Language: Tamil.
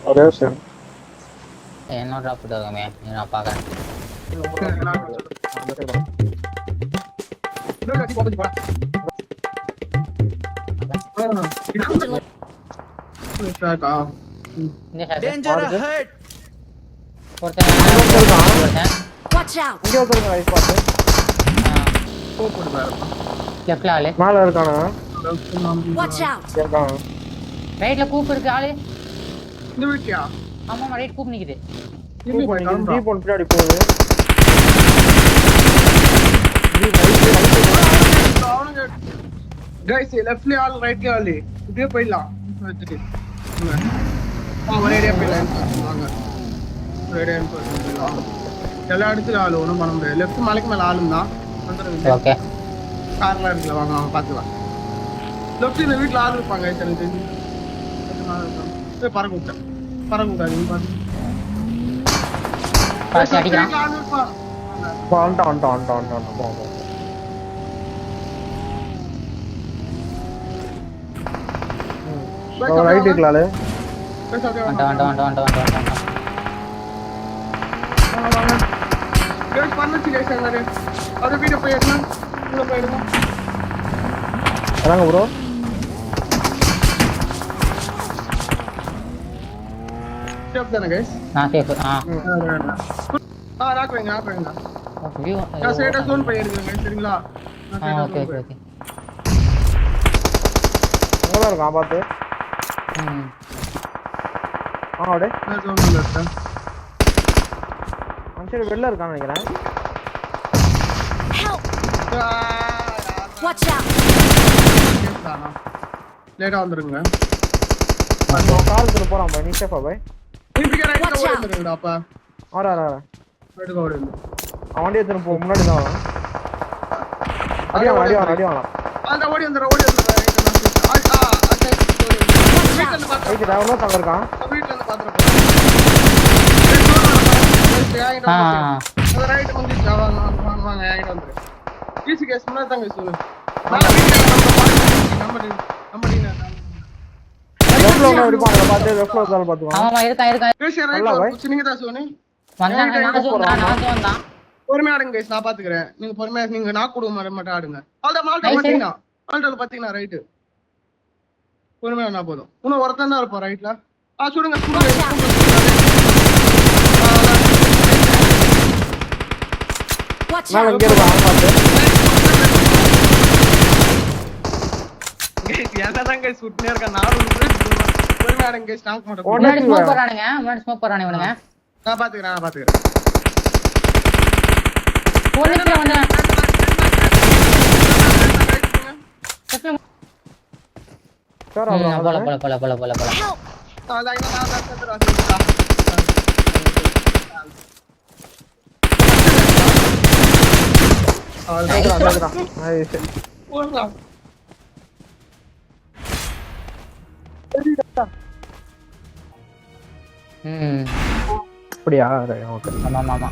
ஒரே விஷயம் என்ன டிராப் பண்ணுவாங்க நான் பாக்குறேன். Danger ahead. Watch out. இங்க ஒருத்தர் ரைட் பாத்து லெஃப்ட்ல ஆளு. மேல இருக்கானா Watch out. இருக்கான் ரைட்ல கூப் இருக்கு ஆளு. இந்த வீட்லயா ஆமா ரைட் கூப் நிக்குது. ஜீப் ஒன் பின்னாடி போகுது கைஸ் லெஃப்ட்ல ஆல் ரைட்ல ஆல் இப்படியே போயிடலாம் வச்சுட்டு ஒரேடியா போயிடலாம் வாங்க ஒரேடியா போயிடலாம் எல்லா இடத்துல ஆள் ஒன்றும் பண்ண முடியாது லெஃப்ட் மலைக்கு மேலே ஆளும் தான் ஓகே கார்லாம் இருக்குல்ல வாங்க வாங்க பார்த்துக்கலாம் லெஃப்ட் இந்த வீட்டில் ஆள் இருப்பாங்க எனக்கு தெரிஞ்சு பறக்க விட்டேன் பறக்க விட்டாங்க பாத்து அடிக்கிறான். ஆள் இருப்பான் வந்துட்டான் ரைட் இருக்கலால வந்துட்டான். கைஸ் பண்ணச்சு கைஸ் எல்லாரும் அத வீடியோ போயிடலாம் உள்ள போயிடலாம் வராங்க ப்ரோ ஸ்டெப் தானே கைஸ் நான் சேஃப். ராக் வைங்க வியூ. நான் சைடா ஜோன் போயிடுங்க கைஸ் சரிங்களா ஓகே ஓகே ஓகே. அங்கதான் இருக்கான் பாத்து அப்படியே நான் ஜோன்ல இருக்கேன் சரி வெளில இருக்கான்னு நினைக்கிறேன் Help. Watch out. லேட்டா வந்துருங்க கால் போறான் பாய் நீ சேஃபா பாய் இதுக்கு ரைட்ல ஓடிடுங்கடா அப்பா ஆறா ரைட்டுக்கு ஓடிடுங்க அவன் வண்டி எடுத்துட்டு போ முன்னாடி தான் வரான் அடி வாங்க அந்த ஓடி வந்துற வீட்டுல எவ்வளோ தங்க இருக்கான் இருந்து பாத்துறேன் ரைட் வந்துச்சு வாங்க என்கிட்ட வந்துரு ஈஸி கேஸ் முன்னாடி தாங்க சொல்லு ஆமா இருக்கான். வந்தான். பொறுமையா ஆடுங்க guys, நான் பாத்துக்கிறேன். நீங்க பொறுமையா நீங்க நாக் கொடுக்க மட்டும் ஆடுங்க. அவ்வளவுதான் மால்டா பாத்தீங்கன்னா மால்டால பாத்தீங்கன்னா ரைட் பொறுமையா ஆனா போதும். இன்னும் ஒருத்தன் தான் இருப்பான் ரைட்ல. சுடுங்க Watch நான் out. இங்க இருக்கான் பாத்து guys என்னதான் guys சுட்டுனே இருக்க நானும் பொறுமையா ஆடுங்க guys, நாக் மட்டும் முன்னாடி ஸ்மோக் போறானுங்க இவனுங்க. நான் பாத்துக்கிறேன் போலீஸ்ல வந்து சார் போல Help. அப்படியா ஆமா